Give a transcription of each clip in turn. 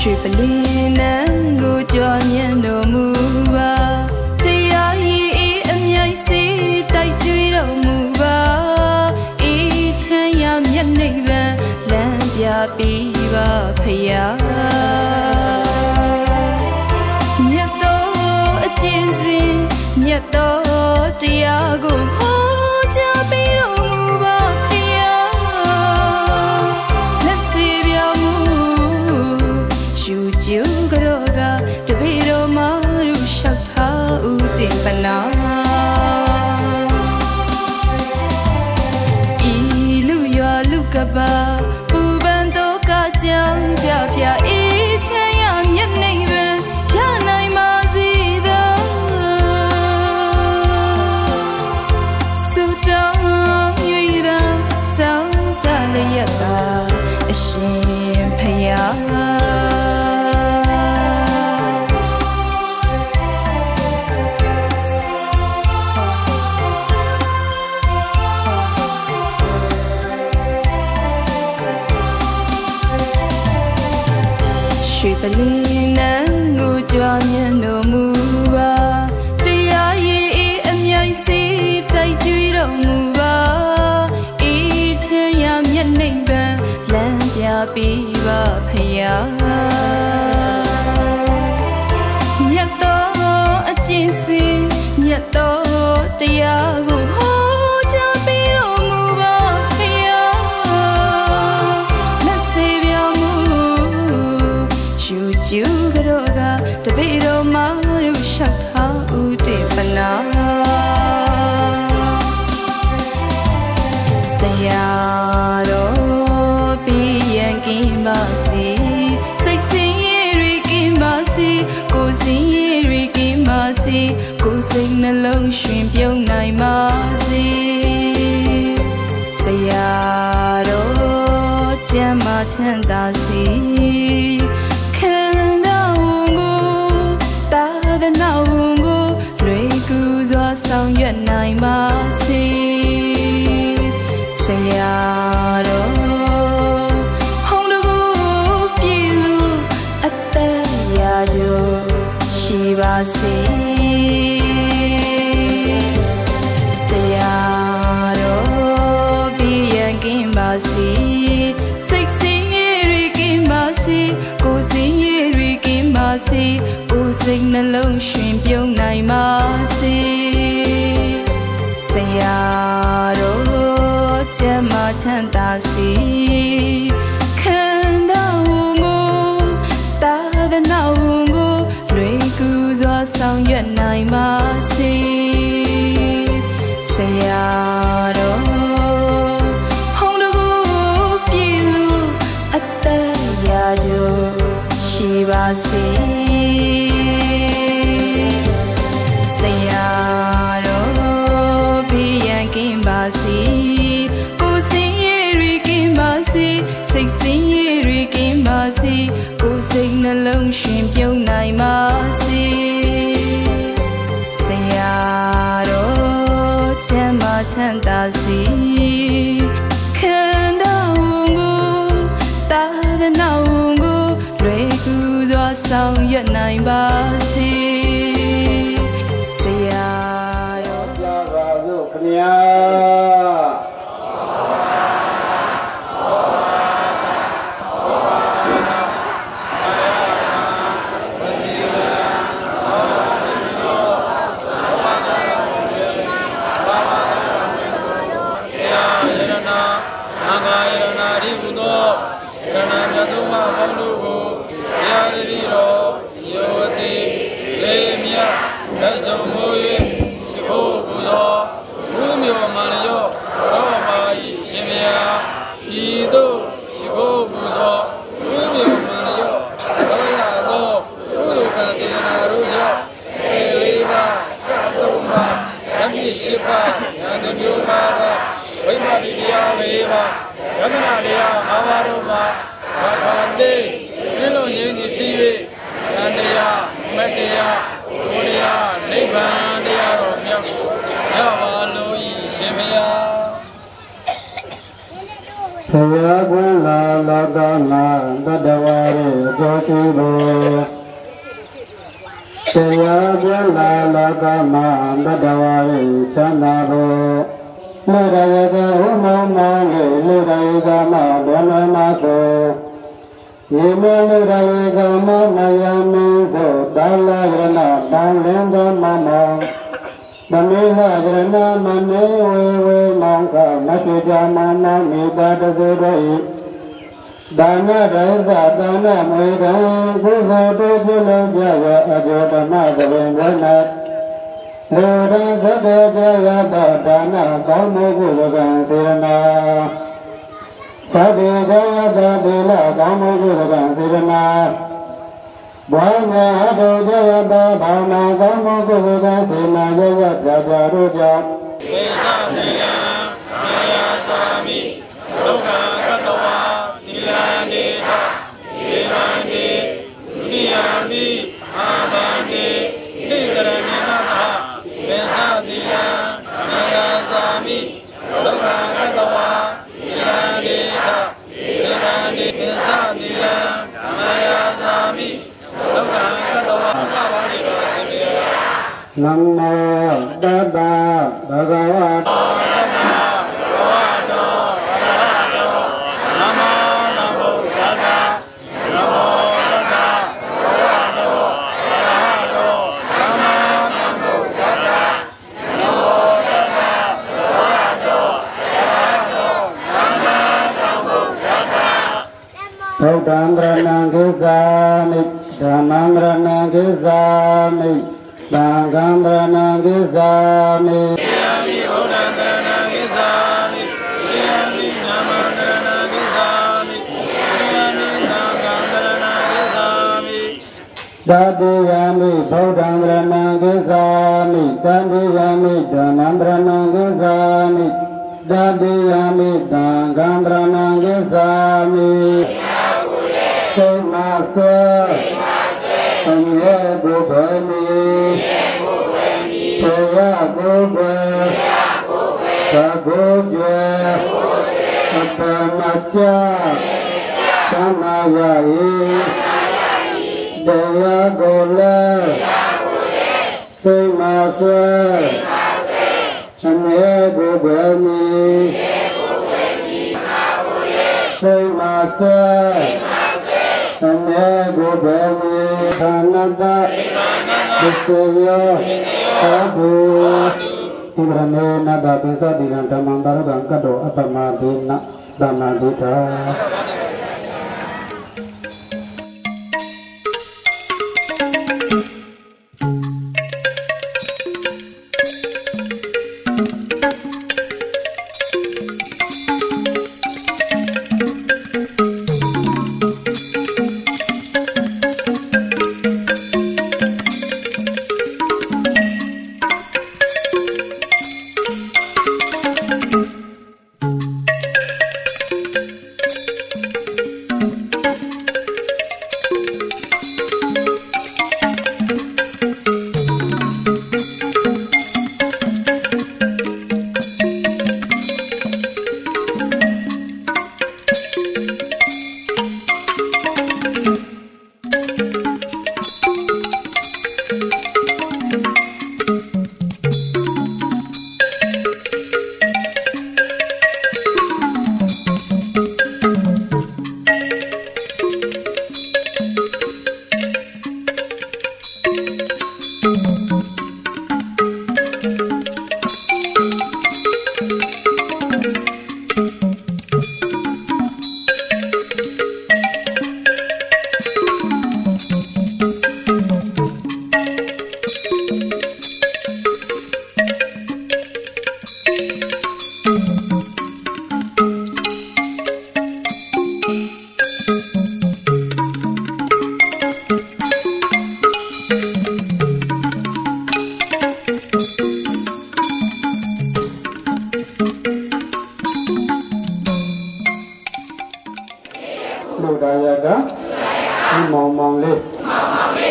ရွှေပလင်းနန်းကိုကြွားမြန်းတော်မူပါတရားရည်အေးအမြိုက်စီတိုက်ကြွေးတော်မူပါအေးချမ်းရမျက်နှိပ်ပံလမ်းပြပေးပါဖယားမြတ်တော်အကျဉ်းစဉ်မြတ်တော်တရားကိုဟောကြားပေးတော်မူပါဖယားလက်စေပြောင်းမှုရှူကျူးကြောကတပေတော်မရူလျှောက်ထားဦးတင်ပနာဤလူရွာလူကပါပူပန်တော့ကကြောင်ကြပြအေးချမ်းရမျက်နှိပ်ပံရနိုင်ပါစေသောဆုတောင်း၍သာတောင်းတလျက်ပါအရှင်ဖယားရွှေပလင်းနန်းကိုကြွားမြန်းတော်မူပါတရားရည်အေးအမြိုက်စီတိုက်ကြွေးတော်မူပါအေးချမ်းရမျက်နှိပ်ပံလမ်းပြပေးပါဖယားမြတ်တော်အကျဉ်းစဉ်မြတ်တော်တရားကိုဟောကြားပေးတော်မူပါဖယားလက်စေပြောင်းမှုရှူကျူးကြောကတပေတော်မရူလျှောက်ထားဦးတင်ပနာဆရာတော်ပြီးရန်ကင်းပါစေစိတ်ဆင်းရဲတွေကင်းပါစေကိုယ်ဆင်းရဲတွေကင်းပါစေကိုယ်စိတ်နှလုံးရှင်ပြုံးနိုင်ပါစေဆရာတော်ကျမ်းမာချမ်းသာစေခန္ဓာဝန်ကိုသာသနာဝန်ကိုလွယ်ကူစွာဆောင်ရွက်နိုင်ပါစေဆရာတော်ဟောင်းတကူပြေလို့အသက်ရာကျော်ရှိပါစေဆရာတော်ပြီးရန်ကင်းပါစေစိတ်ဆင်းရဲတွေကင်းပါစေကိုယ်ဆင်းရဲတွေကင်းပါစေကိုယ်စိတ်နှလုံးရှင်ပြုံးနိုင်ပါစေဆရာတော်ကျမ်းမာချမ်းသာစေခန္ဓာဝန်ကိုသာသနာဝန်ကိုလွယ်ကူစွာဆောင်ရွက်နိုင်ပါစေဆရာတော်ဟောင်းတကူပြေလို့အသက်ရာကျော်ရှိပါစေဆရာတော်ပြီးရန်ကင်းပါစေကိုယ်ဆင်းရဲတွေကင်းပါစေစိတ်ဆင်းရဲတွေကင်းပါစေကိုယ်စိတ်နှလုံးရှင်ပြုံးနိုင်ပါစေဆရာတော်ကျမ်းမာချမ်းသာစေခန္ဓာဝန်ကိုသာသနာဝန်ကိုလွယ်ကူစွာဆောင်ရွက်နိုင်ပါစေဆရာတော်ကြပါစို့ခင်ဗျာရဏမြတ်သောမဘောင်းတို့ကိုတရားရည်တော်ယောတိ သောတိဘောတရားပြလာလောကမှာတတဝါရိသန္တာဘောလူရယကဟောမောမောလေလူရယကမဘဝမသောယေမလူရယကမမယမေသောတာလရဏတံလင်သောမမောသမီလရဏမနေဝေဝေမောင်ကမထေကြမမမေတ္တာတသုရောဤဒါနရေသဒါနမွေတံကုသိုလ်တို့ပြုလုပ်ကြရာအကျိုးဓမ္မသဘင်ဝနလူရန်သဗ္ဗေကြရသောဒါနကောင်းမှုကုသိုလ်ကံစေရနာသဗ္ဗေကြရသောသီလကောင်းမှုကုသိုလ်ကံစေရနာဘဝညာအထုကြရသောဘာဝနာကောင်းမှုကုသိုလ်ကံစေနာရရပြပြတို့ကြောင့်သေသစေယံမာယာသာမိဒုက္ခကတဝါနိလန္တိဧဝံတိဒုတိယမိအာဘန္တိဣတရဏေနသသေသတိယံမာယာသာမိဒုက္ခကတဝါနိလန္တိဧဝံတိသေသတိယံမာယာသာမိဒုက္ခကတဝါနမောတတ္တဘဂဝတောဗုဒ္ဓံရဏံကိသာမိဓမ္မံရဏံကိသာမိသံဃံရဏံကိသာမိယေမိဗုဒ္ဓံရဏံကိသာမိယေမိဓမ္မံရဏံကိသာမိယေမိသံဃံရဏံကိသာမိတတိယမိဗုဒ္ဓံရဏံကိသာမိတတိယမိဓမ္မံရဏံကိသာမိတတိယမိသံဃံရဏံကိသာမိသေမသောအမြဲကိုဘယ်မီသေရကိုဘယ်သာကိုကျွယ်အပမချသနာယဤတရားကိုလည်းသေမသောအမြဲကိုဘယ်မီသေမသောအမြဲကိုဘယ်မီခန္ဓာတသစ္စေယောသာဘုဣန္ဒြမေနတပိသတိကံဓမ္မံတရကံကတောအပမဒေနသမ္မာဒိဋ္ဌာလူဒါယကဒီမောင်မောင်လေး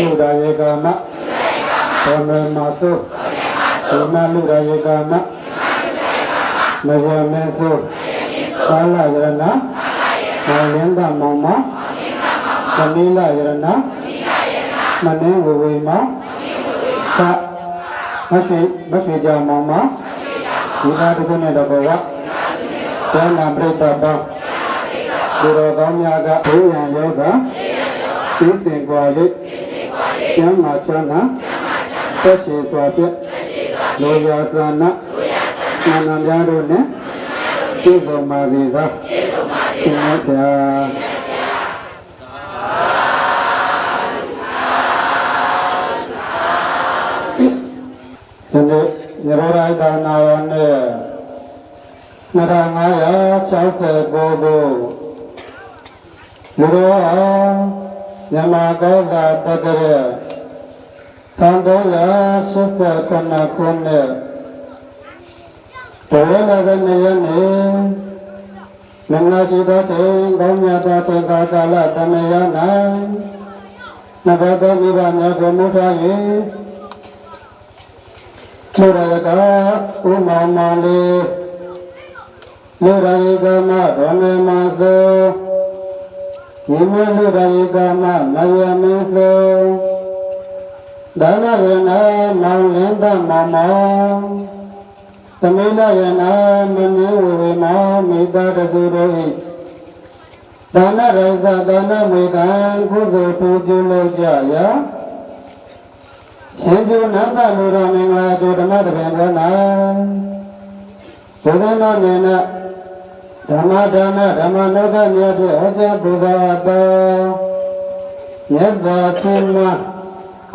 လူဒါယကမဘောမေမသုဒီမလူဒါယကမမယမေသုသာလရဏမောင်လင်းသာမောင်မ သမီးလာရဏမနင်းဝေဝေမှာမဖေကြမောင်မှာဒီကားတစ်ခုနဲ့တော့ဘဝကျမ်းနာပြိတ္တပေါင်းဒီတော်ကောင်းများကဘုရားယောဂသိစင်ကွာလေးကျမ်းမာချမ်းသာသက်ရှိစွာဖြင့်လောရာသနာနာနာများတို့နဲ့ပြည့်စုံပါစေသာရှင်မြတ်ဗျာဒီနေ့ညရောရိုက်တာနာရနဲ့2569ခုလူတော်အောင်ညမကောသာတက္ကရာ1389ခုနှစ်ဘဝလာတဲ့နေ့ရက်နေ့မင်္ဂလာရှိသောချိန်ကောင်းမြတ်သောချိန်ကာလတမယ၌နဘသောမိဘများကိုမူထား၍လူရကဥမောင်မောင်လေးလူရကမဒေါနေမသောညီမလူရကမမယမင်းသောဒါနရဏမောင်လင်းသမမောသမီးလာရဏမင်းဝေဝေမောမိသားတစုတို့၏ဒါနရဇဒါနမေကံကုသိုလ်ပူပြုလုပ်ကြရာရှင်ပြုနတ်လူတော်မင်္ဂလာကျိုးဓမ္မသဘင်ပေါ်၌ဘုရားတော်နေနာဓမ္မဒါနဓမ္မလောကမြတ်ဖြင့်ဟောကြားပူဇော်တော်မြတ်စွာချင်းမ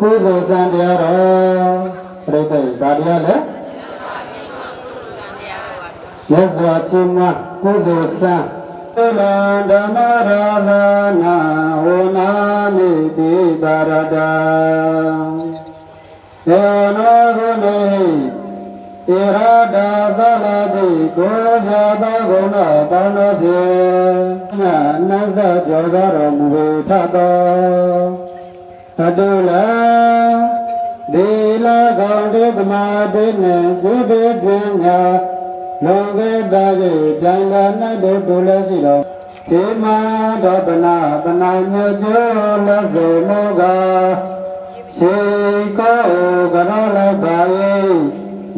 ကုသိုလ်စံတရားတော်ပြိတ္တိဗာတရားလဲမြတ်စွာချင်းမကုသိုလ်စံသုလံဓမ္မရာသနာဝနာမိတိတာရတာယေနောဂုဏိဣရာဒာသလတိကိုပြသောဂုဏပေါင်းတို့ဖြင့်နတ်သောကြောသောတော်မူထသောအတုလံဒီလာကောင်တေသမာတိနှင့်ဒီပိပညာလုံခဲ့သာ၍ကြံလာ၌တို့တူလည်းရှိတော်ဒီမာတော်ပနာညွကျိုးလက်စုံမောကရှိကိုကရောလည်းပါ၏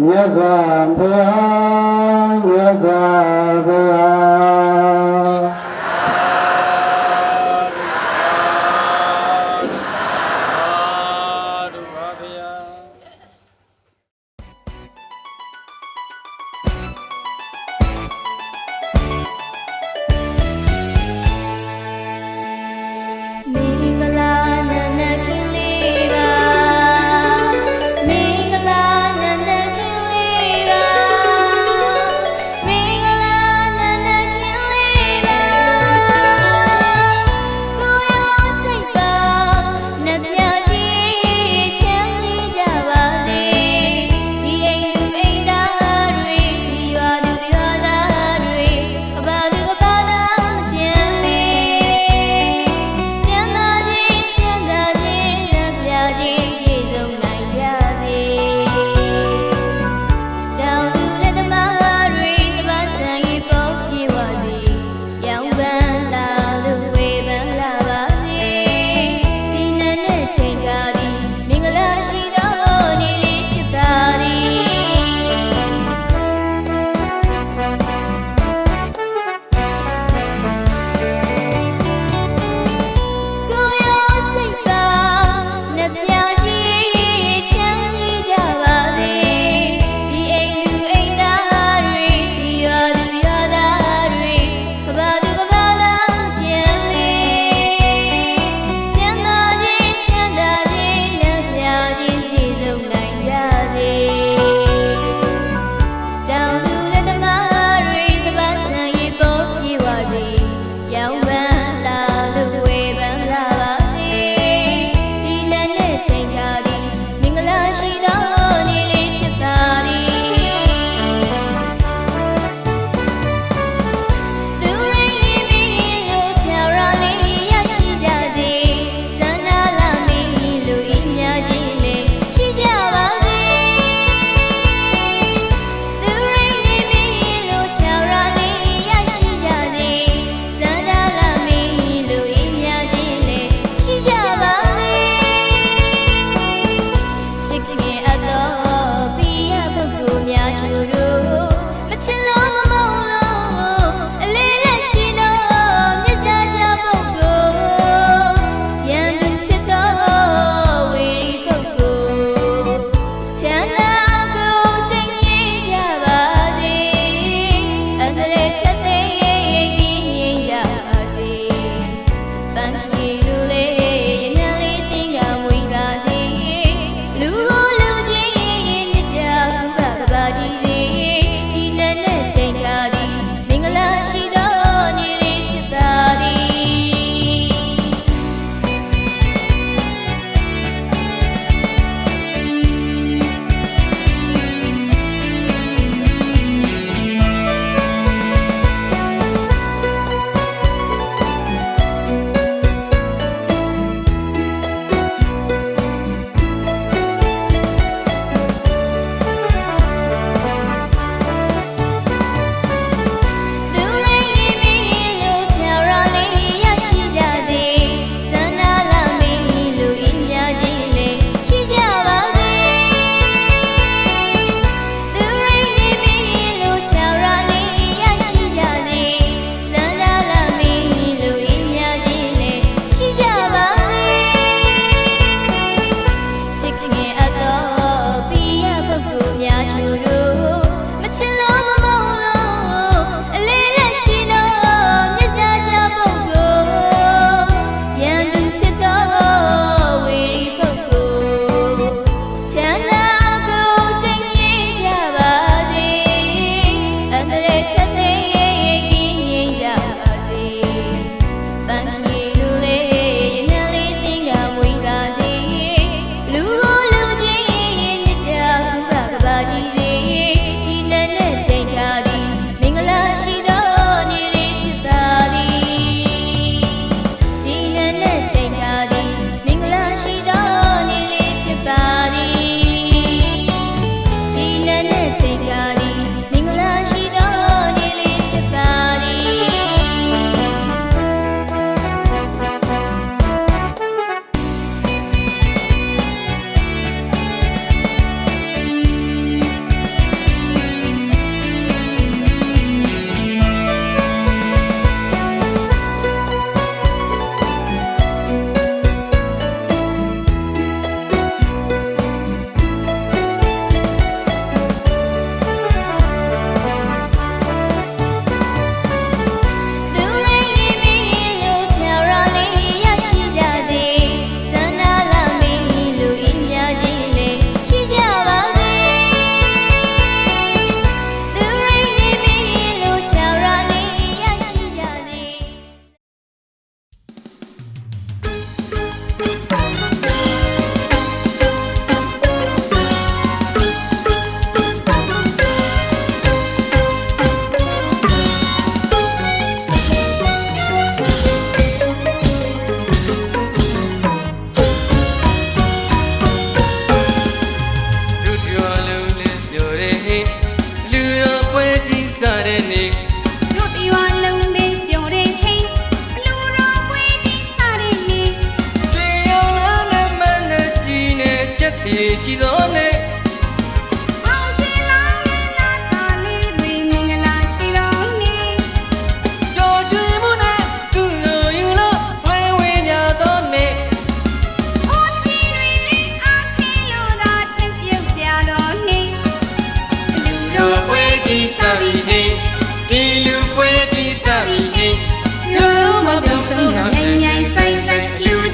မြတ်စွာဘုရားမြတ်စွာဘုရားမ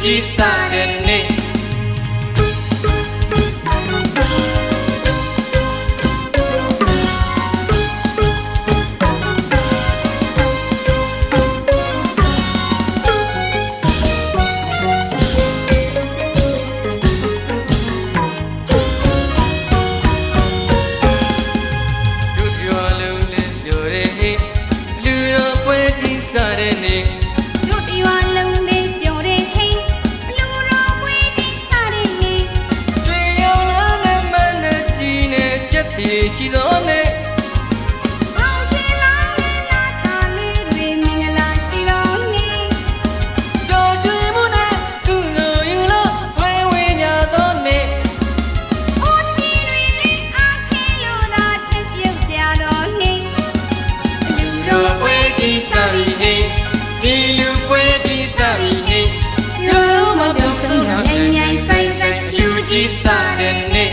ကြီးစားတဲ့နေ့ရှိသောနေ့အောင်ရှင်လောင်းနဲ့နာတာလေးတွေမင်္ဂလာရှိတော်နေ့ ပျော်ရွှင်မှုနဲ့ကုသိုလ်ယူလို့ဝဲဝဲညာသောနေ့ အိုးကြီးတွေလေးအားခဲလို့သာချစ်ပြုတ်ကြတော်နေ့လူ လူ တော် ပွဲကြီးစားပြီဟေးဒီလူပွဲကြီးစားပြီဟေးလူလုံးမပြောင်းဆုံးတော့မြန်မြန်ဆိုင်ဆိုင်လူကြီးစားတဲ့နေ့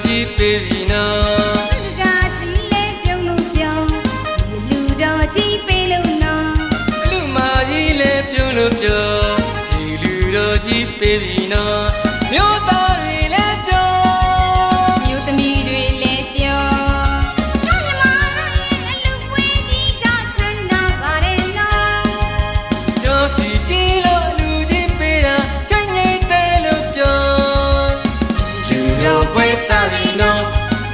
ကြီးပေးပြီနော်လူကကြီးလဲပြုံးလို့ပြောင်းလူတော်ကြီးပေးလို့နော် လူမကြီးလဲပြုံးလို့ပြောဒီလူတော်ကြီးပေးပြီနော်မြို့သားတွေလဲပြောမြို့သမီးတွေလဲပြောတို့ညီမတို့ရဲ့အလူပွေးကြီးကခန္ဓာပါတယ်နော်ပြောစီပြီးလို့လူကြီးပေးတာချိန်ငိမ့်တယ်လို့ပြောလူတော်ပွဲစားပြီနော်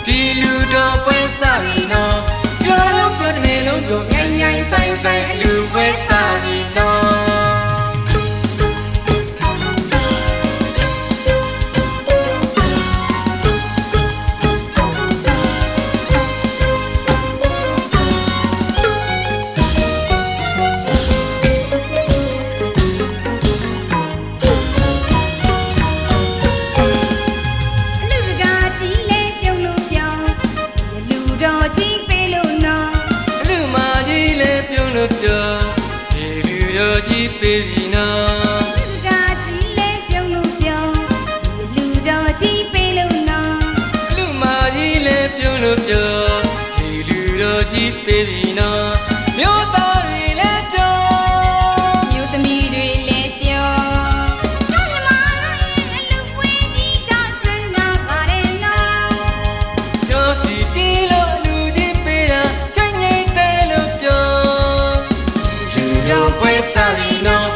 ဒီလူတော်ပွဲစားပြီနော်ပြောလို့ပြောတယ်လို့ပြောမြိုင်မြိုင်ဆိုင်ဆိုင်လူပွဲစားပြီနော်ပြောဒီလူတော်ကြီးပေးပြီနော်လူကကြီးလဲပြုံးလို့ပြောဒီလူတော်ကြီးပေးလို့နော်လူမကြီးလဲပြုံးလို့ပြောဒီလူတော်ကြီးပေးပြီနော်မြို့သားတွေလဲပြောမြို့သမီးတွေလဲပြောတို့ညီမတို့ရဲ့အလူပွေးကြီးကခန္ဓာပါတယ်နော်ပြောစီပြီးလို့လူကြီးပေးတာချိန်ငိမ့်တယ်လို့ပြောတော်ပွဲစားပြီနော်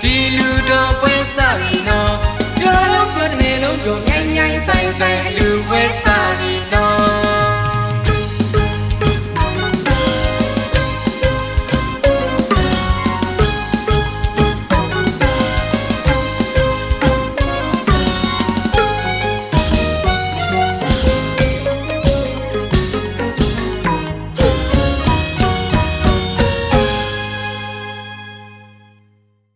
ဒီလူတော်ပွဲစားပြီနော်ပြောလို့ပြောတယ်လို့ပြောမြိုင်မြိုင်ဆိုင်ဆိုင်လူပွဲ